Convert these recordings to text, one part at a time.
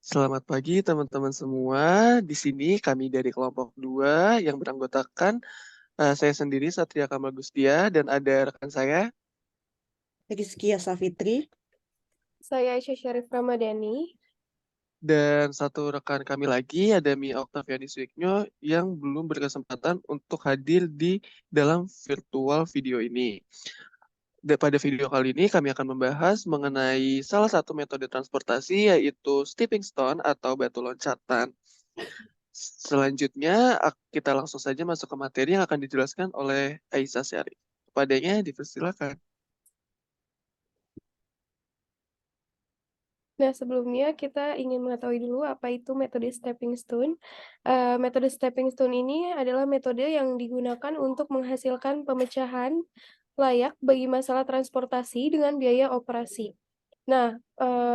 Selamat pagi teman-teman semua. Di sini kami dari kelompok 2 yang beranggotakan saya sendiri Satria Kamal Gustia dan ada rekan saya Rizky Safitri. Saya Aisyah Syarif Ramadhani. dan satu rekan kami lagi ada Mia Oktaviani Suiknyo yang belum berkesempatan untuk hadir di dalam virtual video ini. Pada video kali ini kami akan membahas mengenai salah satu metode transportasi yaitu stepping stone atau batu loncatan. Selanjutnya, kita langsung saja masuk ke materi yang akan dijelaskan oleh Aisyah Syarif. Kepadanya, dipersilakan. Nah, sebelumnya kita ingin mengetahui dulu apa itu metode stepping stone. Metode stepping stone ini adalah metode yang digunakan untuk menghasilkan pemecahan layak bagi masalah transportasi dengan biaya operasi. Nah,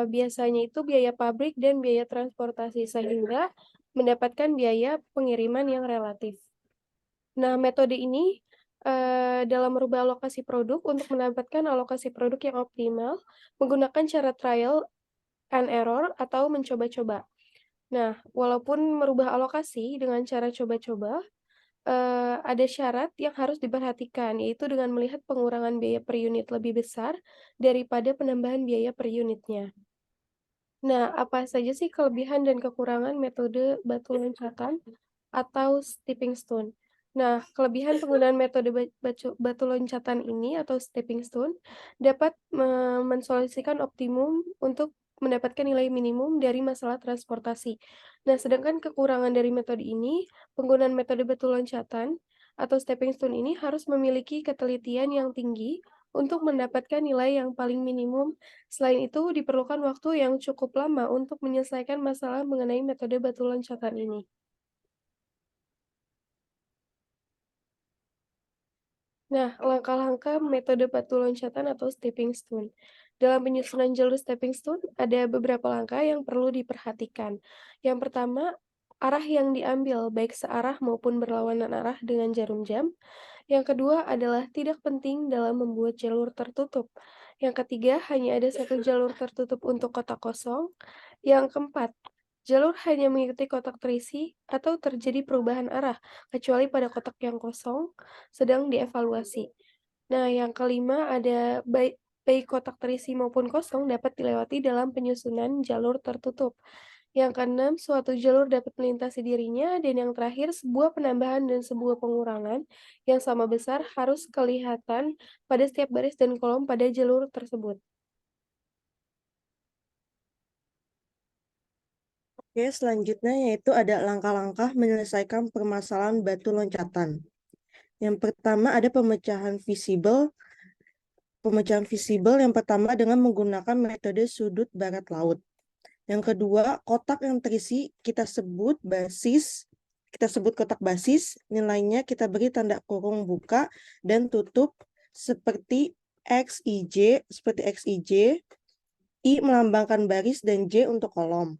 biasanya itu biaya pabrik dan biaya transportasi, sehingga mendapatkan biaya pengiriman yang relatif. Nah, metode ini dalam merubah alokasi produk untuk mendapatkan alokasi produk yang optimal menggunakan cara trial and error atau mencoba-coba. Nah, walaupun merubah alokasi dengan cara coba-coba, ada syarat yang harus diperhatikan, yaitu dengan melihat pengurangan biaya per unit lebih besar daripada penambahan biaya per unitnya. Nah, apa saja sih kelebihan dan kekurangan metode batu loncatan atau stepping stone? Nah, kelebihan penggunaan metode batu loncatan ini atau stepping stone dapat mensolusikan optimum untuk mendapatkan nilai minimum dari masalah transportasi. Nah, sedangkan kekurangan dari metode ini, penggunaan metode batu loncatan atau stepping stone ini harus memiliki ketelitian yang tinggi untuk mendapatkan nilai yang paling minimum. Selain itu, diperlukan waktu yang cukup lama untuk menyelesaikan masalah mengenai metode batu loncatan ini. Nah, langkah-langkah metode batu loncatan atau stepping stone. Dalam penyusunan jalur stepping stone, ada beberapa langkah yang perlu diperhatikan. Yang pertama, arah yang diambil, baik searah maupun berlawanan arah dengan jarum jam. Yang kedua adalah tidak penting dalam membuat jalur tertutup. Yang ketiga, hanya ada satu jalur tertutup untuk kotak kosong. Yang keempat, jalur hanya mengikuti kotak terisi atau terjadi perubahan arah, kecuali pada kotak yang kosong sedang dievaluasi. Nah, yang kelima ada baik kotak terisi maupun kosong dapat dilewati dalam penyusunan jalur tertutup. Yang keenam, suatu jalur dapat melintasi dirinya. Dan yang terakhir, sebuah penambahan dan sebuah pengurangan yang sama besar harus kelihatan pada setiap baris dan kolom pada jalur tersebut. Oke, selanjutnya yaitu ada langkah-langkah menyelesaikan permasalahan batu loncatan. Yang pertama ada pemecahan visible. Pemecahan visible yang pertama dengan menggunakan metode sudut barat laut. Yang kedua, kotak yang terisi kita sebut kotak basis, nilainya kita beri tanda kurung buka dan tutup seperti XIJ, I melambangkan baris dan J untuk kolom.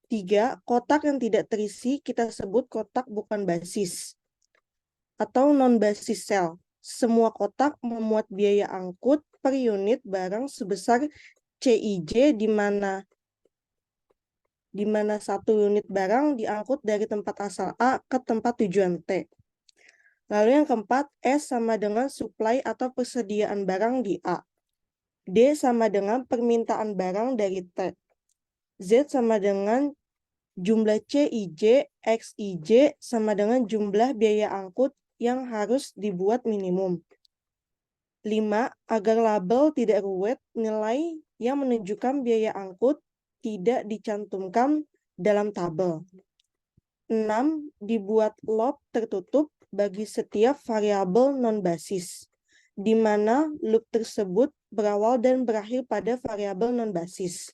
3. Kotak yang tidak terisi kita sebut kotak bukan basis atau non-basis sel. Semua kotak memuat biaya angkut per unit barang sebesar CIJ di mana satu unit barang diangkut dari tempat asal A ke tempat tujuan T. Lalu yang keempat, S sama dengan supply atau persediaan barang di A. D sama dengan permintaan barang dari T. Z sama dengan jumlah CIJ, XIJ sama dengan jumlah biaya angkut yang harus dibuat minimum. 5. Agar label tidak ruwet, nilai yang menunjukkan biaya angkut tidak dicantumkan dalam tabel. 6. Dibuat loop tertutup bagi setiap variabel non-basis, di mana loop tersebut berawal dan berakhir pada variabel non-basis.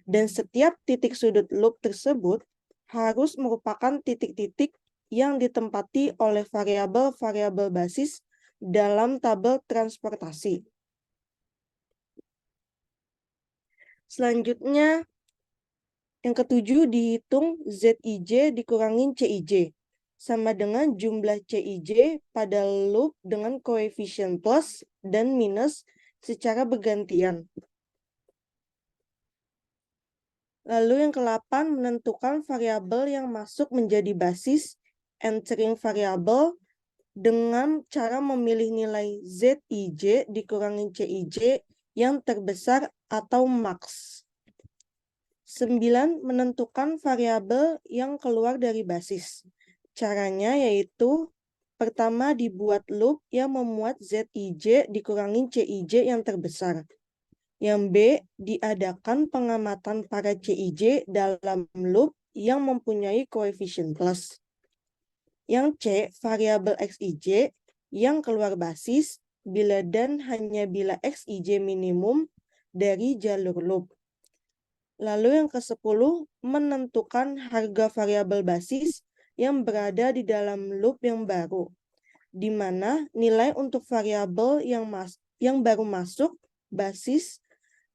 Dan setiap titik sudut loop tersebut harus merupakan titik-titik yang ditempati oleh variabel-variabel basis dalam tabel transportasi. Selanjutnya, yang ketujuh dihitung ZIJ dikurangin CIJ, sama dengan jumlah CIJ pada loop dengan koefisien plus dan minus secara bergantian. Lalu yang ke-8, menentukan variabel yang masuk menjadi basis entering variabel dengan cara memilih nilai ZIJ dikurangi CIJ yang terbesar atau max. 9, menentukan variabel yang keluar dari basis. Caranya yaitu pertama dibuat loop yang memuat ZIJ dikurangi CIJ yang terbesar. Yang B, diadakan pengamatan para CIJ dalam loop yang mempunyai koefisien plus. Yang C, variabel XIJ yang keluar basis bila dan hanya bila XIJ minimum dari jalur loop. Lalu yang ke-10, menentukan harga variabel basis yang berada di dalam loop yang baru, di mana nilai untuk variabel yang baru masuk basis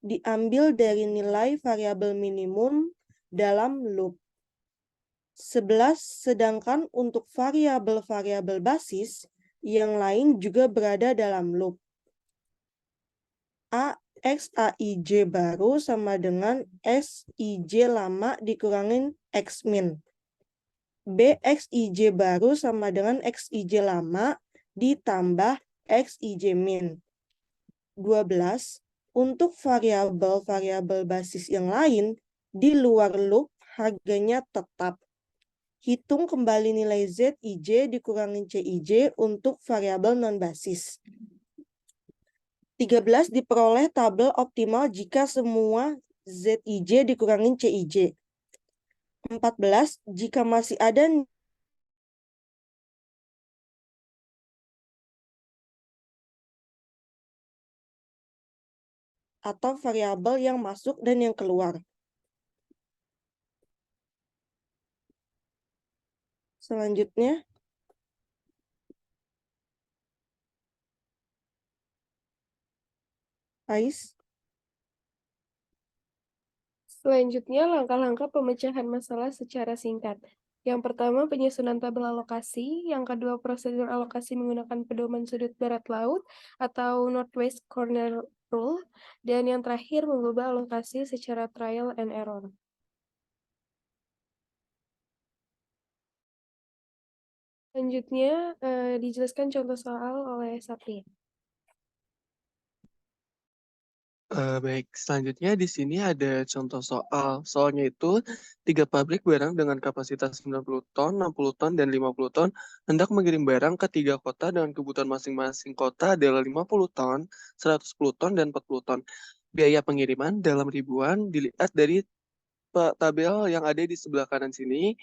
diambil dari nilai variabel minimum dalam loop. 11, sedangkan untuk variabel-variabel basis yang lain juga berada dalam loop. A XAIJ baru sama dengan XIJ lama dikurangin X min. B XIJ baru sama dengan XIJ lama ditambah XIJ min. 12. Untuk variabel-variabel basis yang lain di luar loop harganya tetap. Hitung kembali nilai ZIJ dikurangi CIJ untuk variabel non-basis. 13, diperoleh tabel optimal jika semua ZIJ dikurangi CIJ. 14, jika masih ada atau variabel yang masuk dan yang keluar. Selanjutnya, Ais. Selanjutnya, langkah-langkah pemecahan masalah secara singkat. Yang pertama, penyusunan tabel alokasi. Yang kedua, prosedur alokasi menggunakan pedoman sudut barat laut atau Northwest Corner Rule. Dan yang terakhir, mengubah alokasi secara trial and error. Selanjutnya, dijelaskan contoh soal oleh Satria. Baik, selanjutnya di sini ada contoh soal. Soalnya itu 3 pabrik barang dengan kapasitas 90 ton, 60 ton, dan 50 ton hendak mengirim barang ke 3 kota dengan kebutuhan masing-masing kota adalah 50 ton, 110 ton, dan 40 ton. Biaya pengiriman dalam ribuan dilihat dari tabel yang ada di sebelah kanan sini.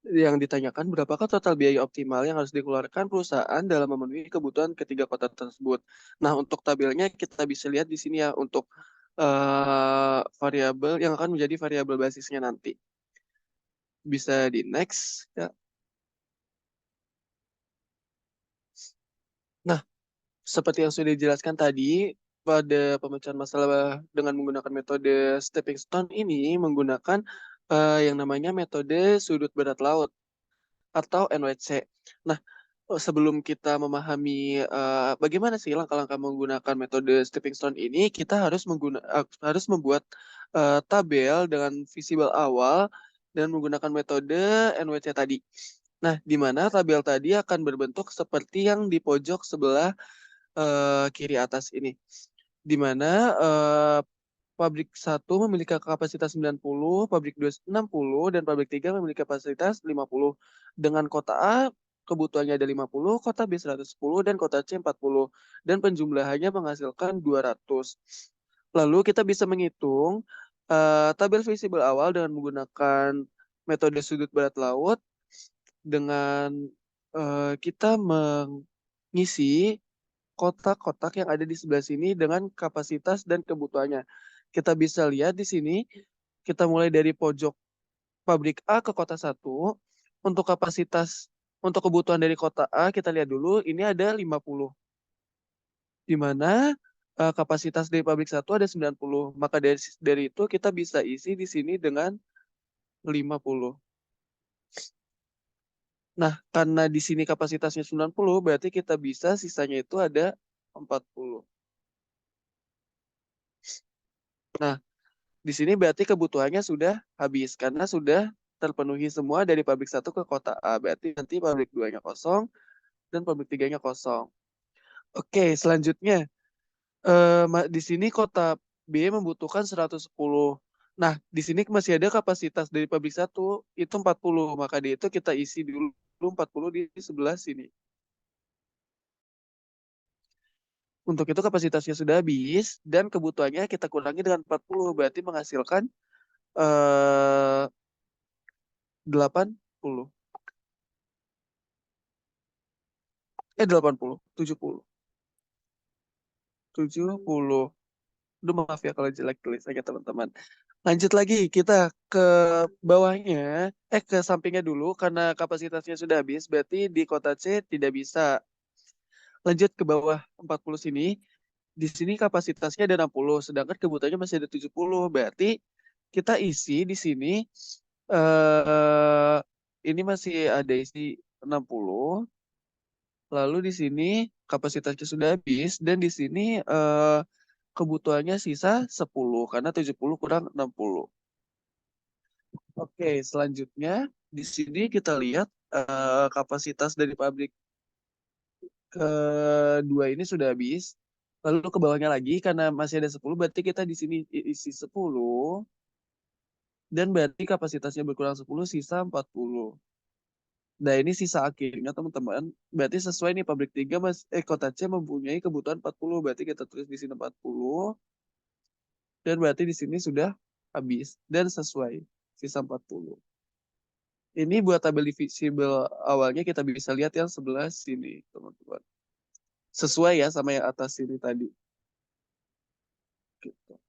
Yang ditanyakan berapakah total biaya optimal yang harus dikeluarkan perusahaan dalam memenuhi kebutuhan ketiga kota tersebut. Nah, untuk tabelnya kita bisa lihat di sini ya untuk variabel yang akan menjadi variabel basisnya nanti. Bisa di next ya. Nah, seperti yang sudah dijelaskan tadi, pada pemecahan masalah dengan menggunakan metode stepping stone ini menggunakan yang namanya metode sudut barat laut atau NWC. Nah, sebelum kita memahami bagaimana sih langkah-langkah menggunakan metode stepping stone ini, kita harus membuat tabel dengan visible awal dan menggunakan metode NWC tadi. Nah, di mana tabel tadi akan berbentuk seperti yang di pojok sebelah kiri atas ini, di mana pabrik 1 memiliki kapasitas 90, pabrik 2 60, dan pabrik 3 memiliki kapasitas 50. Dengan kota A, kebutuhannya ada 50, kota B 110, dan kota C 40. Dan penjumlahannya menghasilkan 200. Lalu kita bisa menghitung tabel visible awal dengan menggunakan metode sudut barat laut dengan kita mengisi kotak-kotak yang ada di sebelah sini dengan kapasitas dan kebutuhannya. Kita bisa lihat di sini, kita mulai dari pojok pabrik A ke kota 1. Untuk kapasitas, untuk kebutuhan dari kota A, kita lihat dulu, ini ada 50. Di mana kapasitas dari pabrik 1 ada 90. Maka dari itu kita bisa isi di sini dengan 50. Nah, karena di sini kapasitasnya 90, berarti kita bisa sisanya itu ada 40. Nah, Di sini berarti kebutuhannya sudah habis karena sudah terpenuhi semua dari pabrik 1 ke kota A. Berarti nanti pabrik 2-nya kosong dan pabrik 3-nya kosong. Oke, selanjutnya di sini kota B membutuhkan 110. Nah, di sini masih ada kapasitas dari pabrik 1 itu 40. Maka di itu kita isi dulu 40 di sebelah sini. Untuk itu kapasitasnya sudah habis dan kebutuhannya kita kurangi dengan 40. Berarti menghasilkan 80. 80. 70. 70. Aduh, maaf ya kalau jelek tulisannya teman-teman. Lanjut lagi, kita ke bawahnya, ke sampingnya dulu, karena kapasitasnya sudah habis, berarti di kota C tidak bisa. Lanjut ke bawah 40 sini, di sini kapasitasnya ada 60, sedangkan kebutuhannya masih ada 70, berarti kita isi di sini, eh ini masih ada isi 60, lalu di sini kapasitasnya sudah habis, dan di sini kebutuhannya sisa 10 karena 70 kurang 60. Oke, selanjutnya di sini kita lihat kapasitas dari pabrik kedua ini sudah habis. Lalu ke bawahnya lagi karena masih ada 10 berarti kita di sini isi 10 dan berarti kapasitasnya berkurang 10 sisa 40. Nah, ini sisa akhirnya teman-teman. Berarti sesuai nih pabrik 3 kota C mempunyai kebutuhan 40 berarti kita tulis di sini 40. Dan berarti di sini sudah habis dan sesuai sisa 40. Ini buat tabel divisible awalnya kita bisa lihat yang sebelah sini, teman-teman. Sesuai ya sama yang atas sini tadi. Gitu.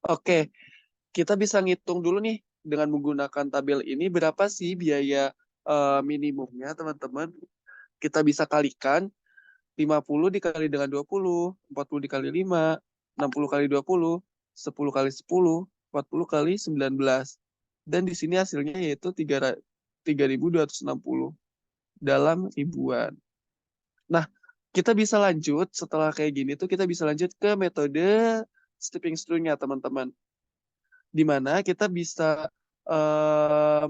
Oke, kita bisa ngitung dulu nih dengan menggunakan tabel ini berapa sih biaya minimumnya, teman-teman. Kita bisa kalikan 50 dikali dengan 20, 40 dikali 5, 60 kali 20, 10 kali 10, 40 kali 19. Dan di sini hasilnya yaitu 3.260 dalam ribuan. Nah, kita bisa lanjut setelah kayak gini tuh kita bisa lanjut ke metode stepping stone-nya, teman-teman. Di mana kita bisa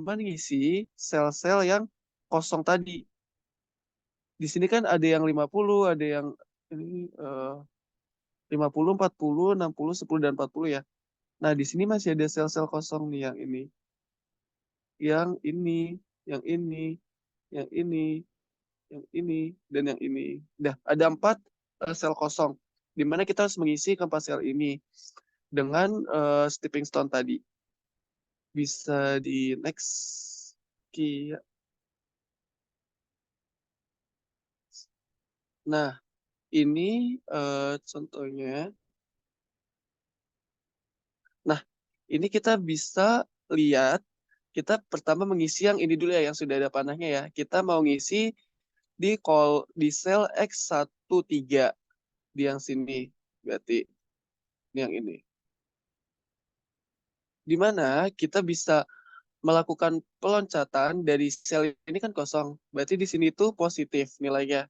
mengisi sel-sel yang kosong tadi. Di sini kan ada yang 50, ada yang ini 50, 40, 60, 10, dan 40 ya. Nah, di sini masih ada sel-sel kosong nih yang ini. Yang ini, yang ini, yang ini, yang ini, dan yang ini. Nah, ada 4 sel kosong. Di mana kita harus mengisi keempat sel ini dengan stepping stone tadi. Bisa di next. Ki. Nah, ini contohnya. Nah, ini kita bisa lihat, kita pertama mengisi yang ini dulu ya, yang sudah ada panahnya ya. Kita mau ngisi di sel X13 di yang sini, berarti ini yang ini. Di mana kita bisa melakukan peloncatan dari sel ini kan kosong, berarti di sini tuh positif nilainya.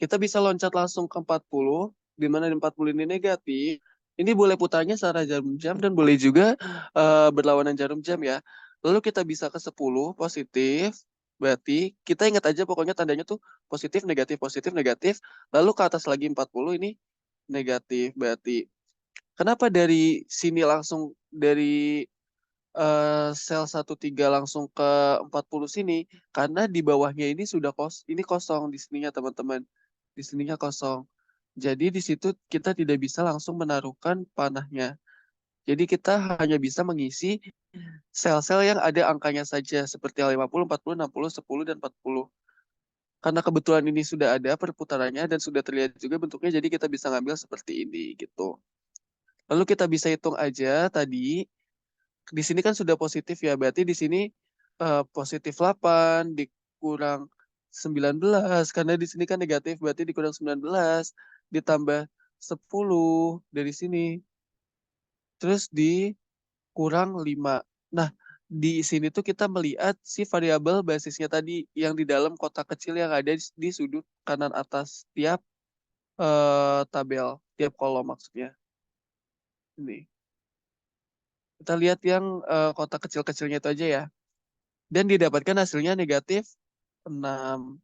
Kita bisa loncat langsung ke 40, di mana 40 ini negatif. Ini boleh putarnya secara jarum jam dan boleh juga berlawanan jarum jam ya. Lalu kita bisa ke 10 positif, berarti kita ingat aja pokoknya tandanya tuh positif, negatif, negatif. Lalu ke atas lagi 40 ini negatif, berarti. Kenapa dari sini langsung dari sel 13 langsung ke 40 sini? Karena di bawahnya ini sudah ini kosong di sininya teman-teman. Di sininya kosong. Jadi di situ kita tidak bisa langsung menaruhkan panahnya. Jadi kita hanya bisa mengisi sel-sel yang ada angkanya saja seperti 50, 40, 60, 10, dan 40. Karena kebetulan ini sudah ada perputarannya dan sudah terlihat juga bentuknya, jadi kita bisa ngambil seperti ini gitu. Lalu kita bisa hitung aja tadi, di sini kan sudah positif ya, berarti di sini positif 8 dikurang 19, karena di sini kan negatif, berarti dikurang 19, ditambah 10 dari sini, terus dikurang 5. Nah, di sini tuh kita melihat si variabel basisnya tadi yang di dalam kotak kecil yang ada di sudut kanan atas tiap tabel, tiap kolom maksudnya. Ini. Kita lihat yang kotak kecil-kecilnya itu aja ya. Dan didapatkan hasilnya negatif 6.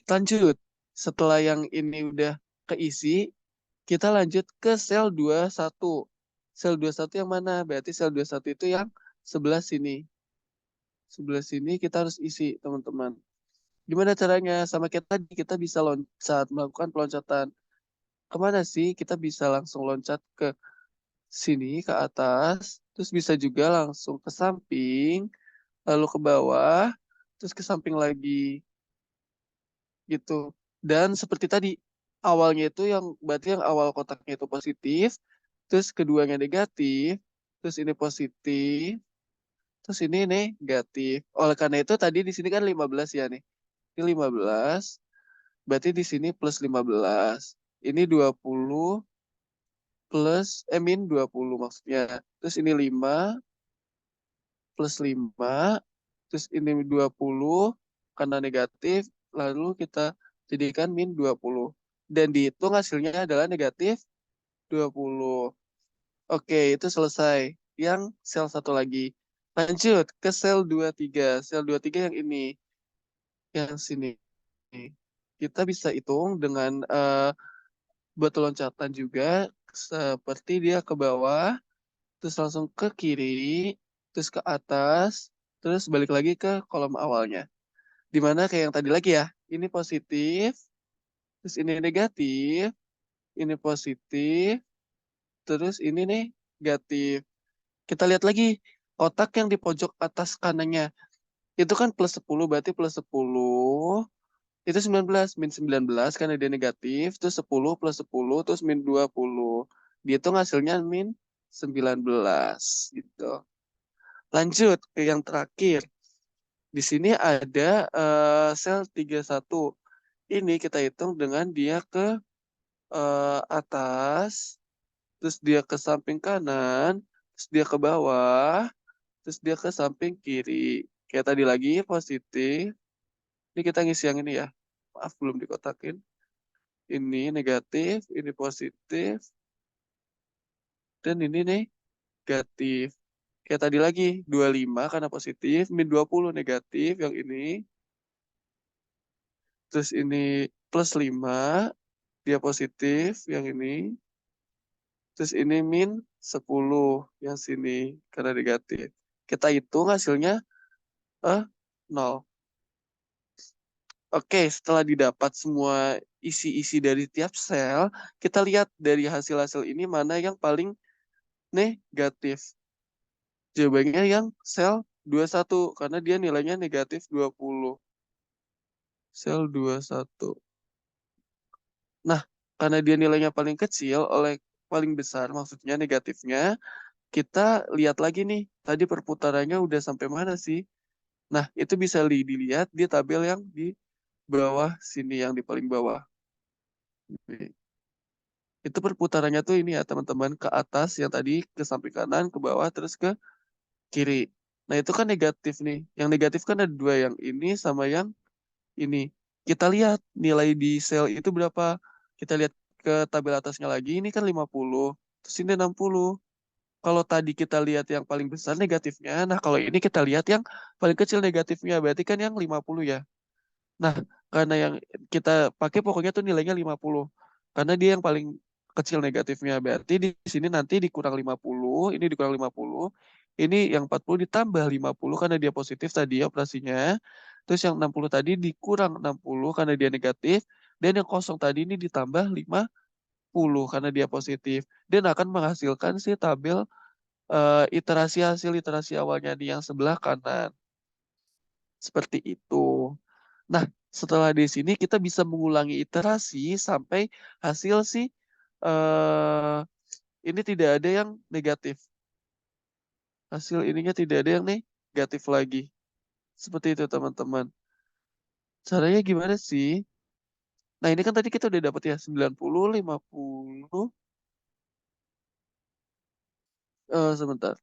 Lanjut. Setelah yang ini udah keisi, kita lanjut ke sel 21. Sel 21 yang mana? Berarti sel 21 itu yang sebelah sini. Sebelah sini kita harus isi, teman-teman. Gimana caranya? Sama kita tadi, kita bisa loncat, melakukan peloncatan. Kemana sih? Kita bisa langsung loncat ke sini, ke atas. Terus bisa juga langsung ke samping, lalu ke bawah, terus ke samping lagi. Gitu. Dan seperti tadi, awalnya itu yang berarti yang awal kotaknya itu positif, terus keduanya negatif, terus ini positif, terus ini negatif. Oleh karena itu tadi di sini kan 15 ya nih. Ini 15, berarti di sini plus 15. Ini 20 plus min 20 maksudnya. Terus ini 5 plus 5, terus ini 20 karena negatif, lalu kita jadikan min 20. Dan dihitung hasilnya adalah negatif 20. Oke, itu selesai. Yang sel satu lagi. Lanjut ke sel 23. Sel 23 yang ini. Yang sini. Kita bisa hitung dengan batu loncatan juga. Seperti dia ke bawah, terus langsung ke kiri, terus ke atas, terus balik lagi ke kolom awalnya. Dimana kayak yang tadi lagi ya. Ini positif, terus ini negatif, ini positif, terus ini negatif. Kita lihat lagi kotak yang di pojok atas kanannya. Itu kan plus 10, berarti plus 10 itu 19, min 19 karena dia negatif, terus 10 plus 10, terus min 20. Dihitung hasilnya min 19 gitu. Lanjut ke yang terakhir. Di sini ada sel 31. Ini kita hitung dengan dia ke atas, terus dia ke samping kanan, terus dia ke bawah, terus dia ke samping kiri. Kayak tadi lagi positif. Ini kita ngisi yang ini ya. Maaf belum dikotakin. Ini negatif, ini positif, dan ini negatif. Kayak tadi lagi 25 karena positif, min 20 negatif yang ini. Terus ini plus 5, dia positif yang ini. Terus ini min 10 yang sini karena negatif. Kita hitung hasilnya 0. Oke, setelah didapat semua isi-isi dari tiap sel, kita lihat dari hasil-hasil ini mana yang paling negatif. Jawabannya yang sel 21, karena dia nilainya negatif 20. Sel 21. Nah, karena dia nilainya paling kecil, oleh paling besar maksudnya negatifnya, kita lihat lagi nih, tadi perputarannya udah sampai mana sih? Nah, itu bisa dilihat di tabel yang di bawah sini, yang di paling bawah. Itu perputarannya tuh ini ya teman-teman, ke atas yang tadi, ke samping kanan, ke bawah, terus ke kiri. Nah itu kan negatif nih. Yang negatif kan ada dua, yang ini sama yang ini. Kita lihat nilai di sel itu berapa. Kita lihat ke tabel atasnya lagi, ini kan 50. Terus ini 60. Kalau tadi kita lihat yang paling besar negatifnya, nah kalau ini kita lihat yang paling kecil negatifnya, berarti kan yang 50 ya. Nah, karena yang kita pakai pokoknya tuh nilainya 50. Karena dia yang paling kecil negatifnya. Berarti di sini nanti dikurang 50, ini dikurang 50. Ini yang 40 ditambah 50 karena dia positif tadi operasinya. Terus yang 60 tadi dikurang 60 karena dia negatif. Dan yang kosong tadi ini ditambah 50 karena dia positif. Dan akan menghasilkan si tabel iterasi hasil iterasi awalnya di yang sebelah kanan. Seperti itu. Nah, setelah di sini kita bisa mengulangi iterasi sampai hasil eh ini tidak ada yang negatif. Hasil ininya tidak ada yang negatif lagi. Seperti itu, teman-teman. Caranya gimana sih? Nah, ini kan tadi kita udah dapat ya 90, 50. Sebentar.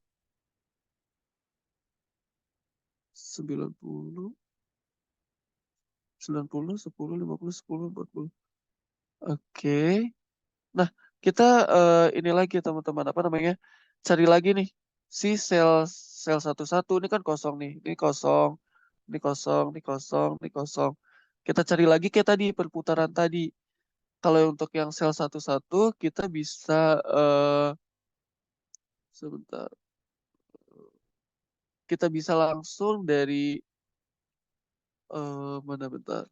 90, 90, 10, 50, 10, 40. Oke. Nah, kita ini lagi teman-teman, apa namanya? Cari lagi nih si sel satu ini kan kosong nih. Ini kosong, ini kosong, ini kosong, ini kosong. Kita cari lagi kayak tadi perputaran tadi. Kalau untuk yang sel satu kita bisa sebentar. Kita bisa langsung dari mana bentar.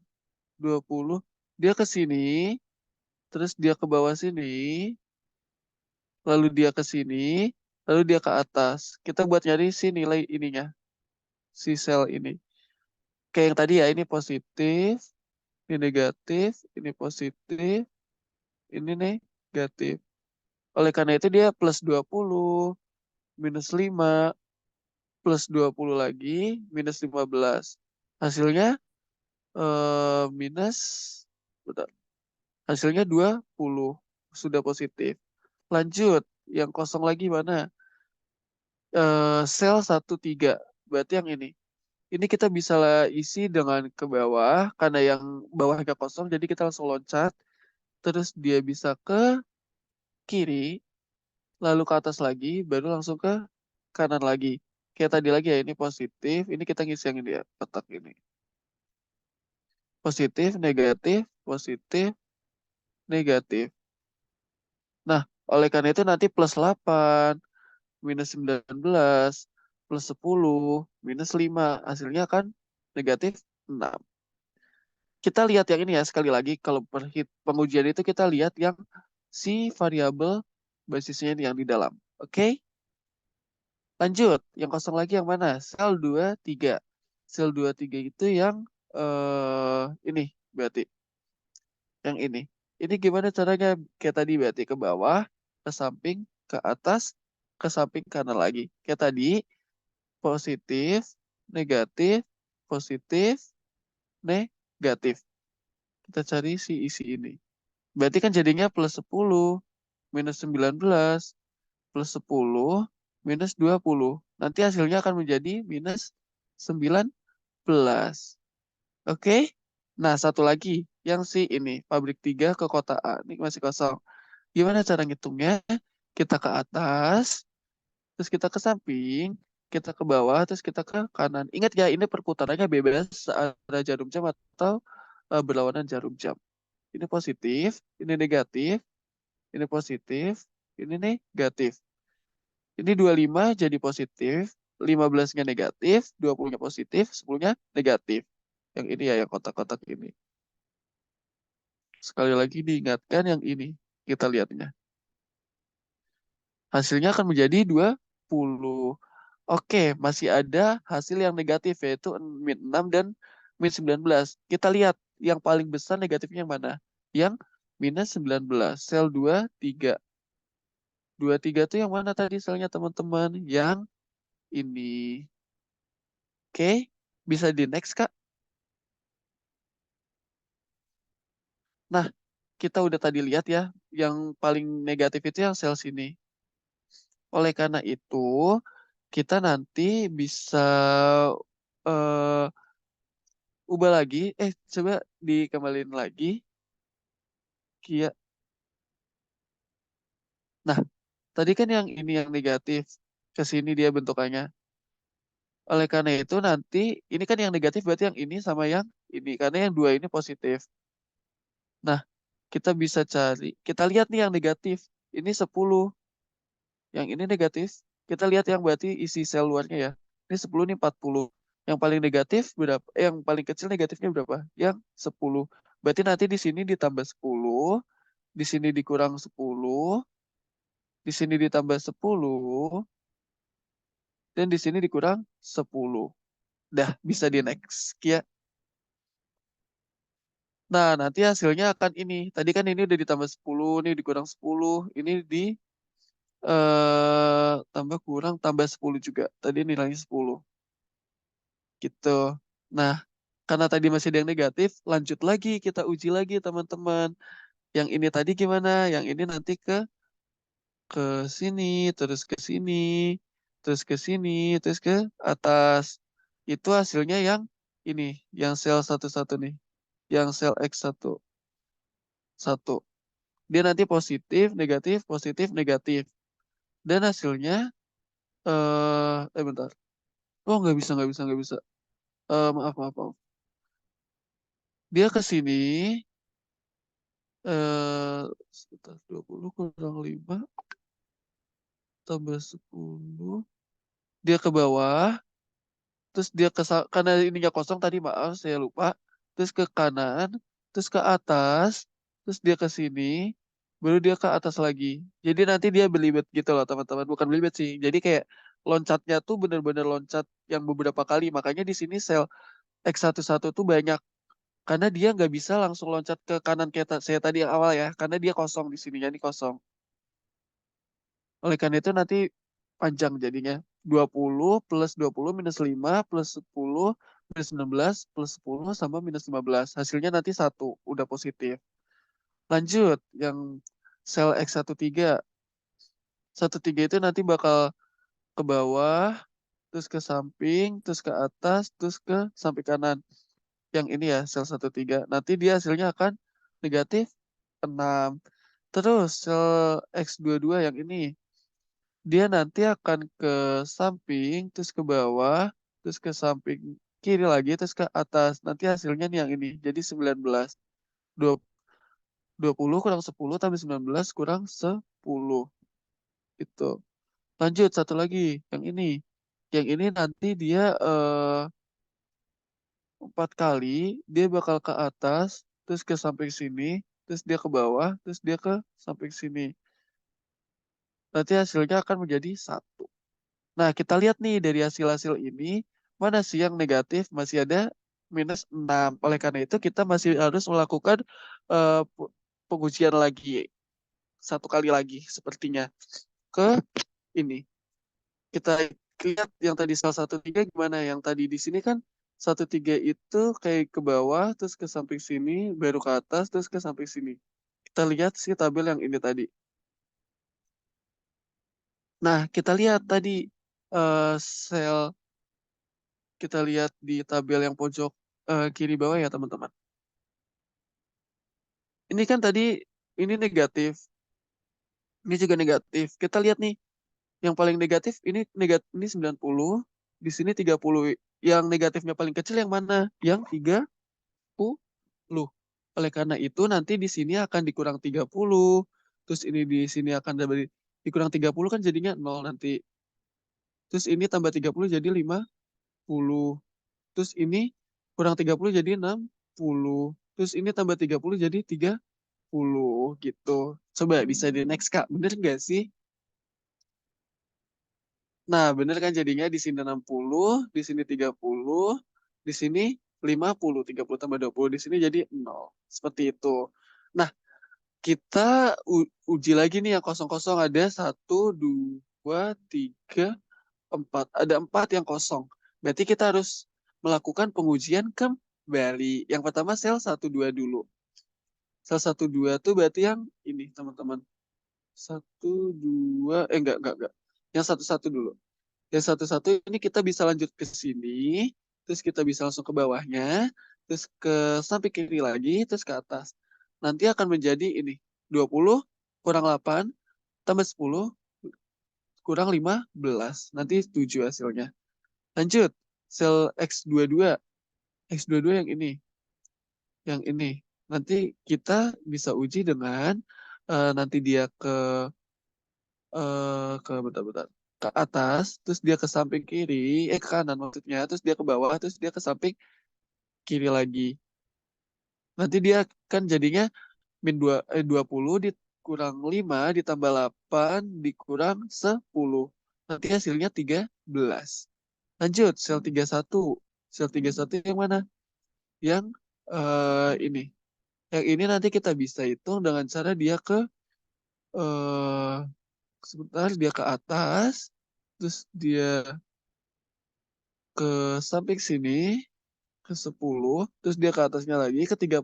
20 dia ke sini, terus dia ke bawah sini, lalu dia ke sini, lalu dia ke atas. Kita buat nyari si nilai ininya, si sel ini. Kayak yang tadi ya, ini positif, ini negatif, ini positif, ini negatif. Oleh karena itu dia plus 20, minus 5, plus 20 lagi, minus 15. Hasilnya minus, bentar. Hasilnya 20, sudah positif. Lanjut, yang kosong lagi mana? Sel 13, berarti yang ini. Ini kita bisa isi dengan ke bawah, karena yang bawah agak kosong, jadi kita langsung loncat. Terus dia bisa ke kiri, lalu ke atas lagi, baru langsung ke kanan lagi. Kayak tadi lagi ya, ini positif, ini kita ngisi yang ini ya, kotak ini. Positif, negatif, positif, negatif. Nah, oleh karena itu nanti plus 8, minus 19, plus 10, minus 5. Hasilnya kan negatif 6. Kita lihat yang ini ya, sekali lagi, kalau pengujian itu kita lihat yang si variabel basisnya ini yang di dalam. Oke? Lanjut, yang kosong lagi yang mana? Sel 23. Sel 23 itu yang ini berarti. Yang ini. Ini gimana caranya? Kayak tadi berarti ke bawah, ke samping, ke atas, ke samping kanan lagi. Kayak tadi, positif, negatif, positif, negatif. Kita cari si isi ini. Berarti kan jadinya plus 10, minus 19, plus 10, minus 20. Nanti hasilnya akan menjadi minus 19. Oke? Nah, satu lagi. Yang si ini, pabrik 3 ke kota A. Ini masih kosong. Gimana cara ngitungnya? Kita ke atas, terus kita ke samping, kita ke bawah, terus kita ke kanan. Ingat ya, ini perputarannya bebas ada jarum jam atau berlawanan jarum jam. Ini positif, ini negatif, ini positif, ini negatif. Ini 25 jadi positif, 15-nya negatif, 20-nya positif, 10-nya negatif. Yang ini ya, yang kotak-kotak ini. Sekali lagi diingatkan yang ini. Kita lihatnya. Hasilnya akan menjadi 20. Oke, masih ada hasil yang negatif, yaitu min 6 dan min 19. Kita lihat yang paling besar negatifnya yang mana? Yang minus 19. Sel 23. 23 itu yang mana tadi selnya teman-teman? Yang ini. Oke, bisa di next, Kak. Nah, kita udah tadi lihat ya, yang paling negatif itu yang sel sini. Oleh karena itu, kita nanti bisa eh, ubah lagi. Coba dikembaliin lagi. Kia. Nah, tadi kan yang ini yang negatif. Ke sini dia bentukannya. Oleh karena itu nanti, ini kan yang negatif berarti yang ini sama yang ini. Karena yang dua ini positif. Nah, kita bisa cari. Kita lihat nih yang negatif. Ini 10. Yang ini negatif. Kita lihat yang berarti isi sel luarnya ya. Ini 10, ini 40. Yang paling negatif berapa? Yang paling kecil negatifnya berapa? Yang 10. Berarti nanti di sini ditambah 10, di sini dikurang 10, di sini ditambah 10, dan di sini dikurang 10. Dah, bisa di next. Ya. Nah, nanti hasilnya akan ini. Tadi kan ini udah ditambah 10, ini dikurang 10, ini di tambah kurang, tambah 10 juga. Tadi nilainya 10. Gitu. Nah, karena tadi masih ada yang negatif, lanjut lagi, kita uji lagi teman-teman. Yang ini tadi gimana? Yang ini nanti ke sini, terus ke sini, terus ke sini, terus ke atas. Itu hasilnya yang ini, yang sel satu-satu nih. Yang sel X1. Satu. Dia nanti positif, negatif, positif, negatif. Dan hasilnya Bentar. Oh, nggak bisa, nggak bisa, nggak bisa. Maaf, maaf, maaf. Dia ke sini, sekitar 20 kurang 5 tambah 10. Dia ke bawah, terus dia karena ininya kosong tadi, maaf, saya lupa. Terus ke kanan, terus ke atas, terus dia ke sini, baru dia ke atas lagi. Jadi nanti dia belibet gitu loh, teman-teman. Bukan belibet sih. Jadi kayak loncatnya tuh bener-bener loncat yang beberapa kali. Makanya di sini sel X11 tuh banyak. Karena dia nggak bisa langsung loncat ke kanan kayak saya tadi yang awal ya. Karena dia kosong di sininya, ini kosong. Oleh karena itu nanti panjang jadinya. 20 plus 20 minus 5 plus 10 minus 19 plus 10 sama minus 15. Hasilnya nanti 1. Udah positif. Lanjut. Yang sel X13. 13 itu nanti bakal ke bawah, terus ke samping, terus ke atas, terus ke samping kanan. Yang ini ya, sel 13. Nanti dia hasilnya akan negatif 6. Terus sel X22 yang ini. Dia nanti akan ke samping, terus ke bawah, terus ke samping kiri lagi, terus ke atas. Nanti hasilnya nih yang ini. Jadi 19. 20 kurang 10 tambah 19 kurang 10. Itu. Lanjut, satu lagi. Yang ini. Yang ini nanti dia 4 kali. Dia bakal ke atas, terus ke samping sini, terus dia ke bawah, terus dia ke samping sini. Nanti hasilnya akan menjadi 1. Nah, kita lihat nih dari hasil-hasil ini, mana sih yang negatif? Masih ada minus 6. Oleh karena itu, kita masih harus melakukan pengujian lagi. 1 kali lagi, sepertinya. Ke ini. Kita lihat yang tadi salah 1,3 gimana? Yang tadi di sini kan 1,3 itu kayak ke bawah, terus ke samping sini, baru ke atas, terus ke samping sini. Kita lihat si tabel yang ini tadi. Nah, kita lihat tadi sel kita lihat di tabel yang pojok kiri bawah ya teman-teman. Ini kan tadi ini negatif, ini juga negatif. Kita lihat nih, yang paling negatif ini 90, di sini 30. Yang negatifnya paling kecil yang mana? Yang 30. Oleh karena itu nanti di sini akan dikurang 30, terus ini di sini akan dikurang 30 kan jadinya 0 nanti. Terus ini tambah 30 jadi 50. Terus ini kurang 30 jadi 60. Terus ini tambah 30 jadi 30 gitu. Coba bisa di next Kak. Bener nggak sih? Nah, bener kan jadinya di sini 60, di sini 30, di sini 50, 30 tambah 20, di sini jadi 0. Seperti itu. Nah, kita uji lagi nih yang kosong-kosong. Ada 1, 2, 3, 4. Ada 4 yang kosong. Berarti kita harus melakukan pengujian kembali. Yang pertama sel 1, 2 dulu. Sel 1, 2 tuh berarti yang ini teman-teman. 1, 2, enggak. Yang 1, 1 dulu. Yang 1, 1 ini kita bisa lanjut ke sini. Terus kita bisa langsung ke bawahnya. Terus ke samping kiri lagi. Terus ke atas. Nanti akan menjadi ini. 20 kurang 8 tambah 10 kurang 15. Nanti 7 hasilnya. Lanjut. Sel X22. X22 yang ini. Yang ini. Nanti kita bisa uji dengan nanti dia bentar-bentar. Ke atas, terus dia ke samping kiri, ke kanan maksudnya, terus dia ke bawah, terus dia ke samping kiri lagi. Nanti dia kan jadinya 20 dikurang 5 ditambah 8 dikurang 10. Nanti hasilnya 13. Lanjut, sel 31. Sel 31 yang mana? Yang ini. Yang ini nanti kita bisa hitung dengan cara dia eh sebentar, dia ke atas, terus dia ke samping sini, ke 10, terus dia ke atasnya lagi, ke 30,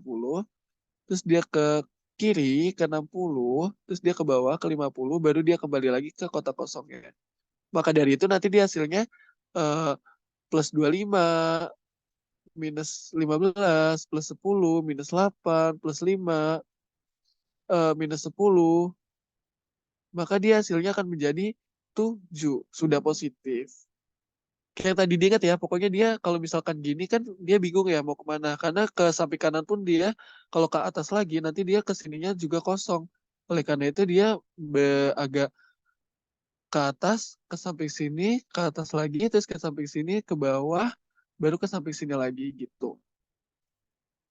terus dia ke kiri, ke 60, terus dia ke bawah, ke 50, baru dia kembali lagi ke kotak kosongnya. Maka dari itu nanti dia hasilnya eh, plus 25, minus 15, plus 10, minus 8, plus 5, minus 10. Maka dia hasilnya akan menjadi 7 sudah positif. Kayak tadi diingat ya, pokoknya dia kalau misalkan gini kan dia bingung ya mau kemana. Karena ke samping kanan pun dia, kalau ke atas lagi nanti dia ke sininya juga kosong. Oleh karena itu dia agak ke atas, ke samping sini, ke atas lagi, terus ke samping sini, ke bawah, baru ke samping sini lagi gitu.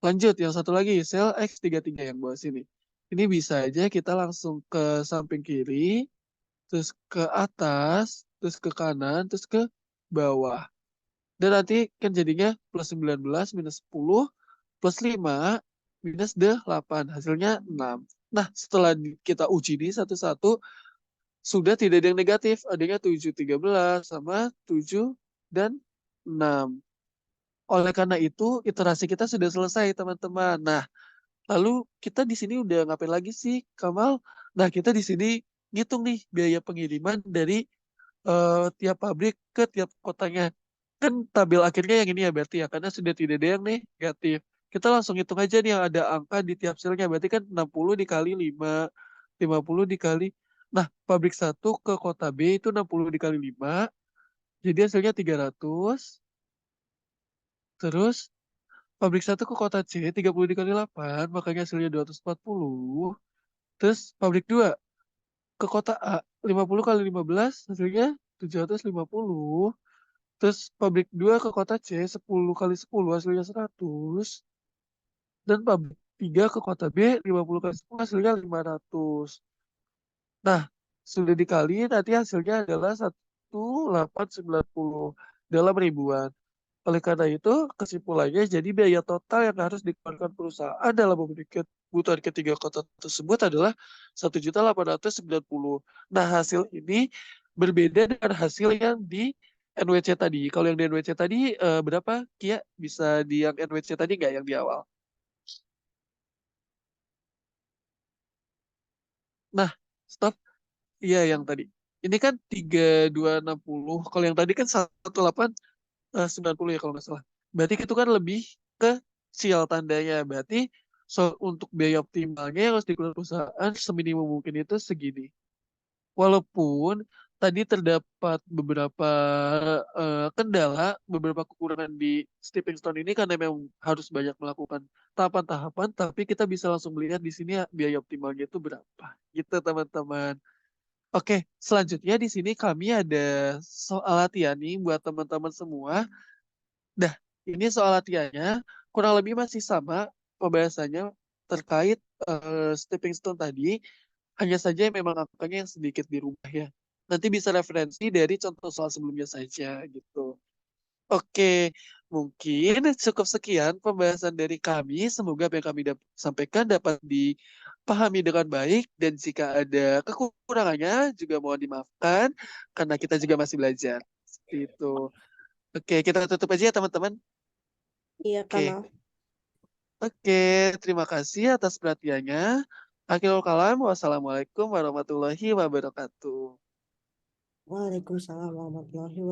Lanjut, yang satu lagi, sel X33 yang bawah sini. Ini bisa aja kita langsung ke samping kiri, terus ke atas, terus ke kanan, terus ke bawah. Dan nanti kan jadinya plus 19 minus 10 plus 5 minus 8. Hasilnya 6. Nah, setelah kita uji ini satu-satu, sudah tidak ada yang negatif. Adanya 7, 13 sama 7 dan 6. Oleh karena itu, iterasi kita sudah selesai, teman-teman. Nah, lalu kita di sini udah ngapain lagi sih, Kamal? Nah, kita di sini ngitung nih biaya pengiriman dari tiap pabrik ke tiap kotanya. Kan tabel akhirnya yang ini ya berarti ya, karena sudah tidak ada yang negatif. Kita langsung hitung aja nih yang ada angka di tiap selnya. Berarti kan 60 dikali 5, 50 dikali. Nah, pabrik satu ke kota B itu 60 dikali 5. Jadi hasilnya 300. Terus pabrik satu ke kota C 30 dikali 8, makanya hasilnya 240. Terus pabrik 2 ke kota A 50 kali 15, hasilnya 750. Terus pabrik 2 ke kota C 10 kali 10, hasilnya 100. Dan pabrik 3 ke kota B 50 kali 10, hasilnya 500. Nah, sudah dikali nanti hasilnya adalah 1890 dalam ribuan. Oleh karena itu, kesimpulannya jadi biaya total yang harus dikeluarkan perusahaan dalam memenuhi kebutuhan ketiga kota tersebut adalah 1.890. Nah, hasil ini berbeda dengan hasil yang di NWC tadi. Kalau yang di NWC tadi berapa, Kia? Bisa di yang NWC tadi nggak yang di awal? Nah, stop. Iya, yang tadi. Ini kan 3260. Kalau yang tadi kan 1890 ya kalau nggak salah. Berarti itu kan lebih ke sial tandanya. Berarti untuk biaya optimalnya yang harus dikeluarkan perusahaan seminimum mungkin itu segini. Walaupun tadi terdapat beberapa kendala, beberapa kekurangan di stepping stone ini karena memang harus banyak melakukan tahapan-tahapan, tapi kita bisa langsung melihat di sini biaya optimalnya itu berapa. Gitu teman-teman. Oke, selanjutnya di sini kami ada soal latihan nih buat teman-teman semua. Dah, ini soal latihannya kurang lebih masih sama pembahasannya terkait stepping stone tadi, hanya saja memang angkanya yang sedikit dirubah ya. Nanti bisa referensi dari contoh soal sebelumnya saja gitu. Oke, mungkin cukup sekian pembahasan dari kami. Semoga apa yang kami sampaikan dapat dipahami dengan baik dan jika ada kekurangannya juga mohon dimaafkan karena kita juga masih belajar. Seperti itu. Oke, kita tutup aja ya teman-teman. Iya, Oke. Kamal. Oke, terima kasih atas perhatiannya. Akhirul kalam, wassalamualaikum warahmatullahi wabarakatuh. Waalaikumsalam warahmatullahi wabarakatuh.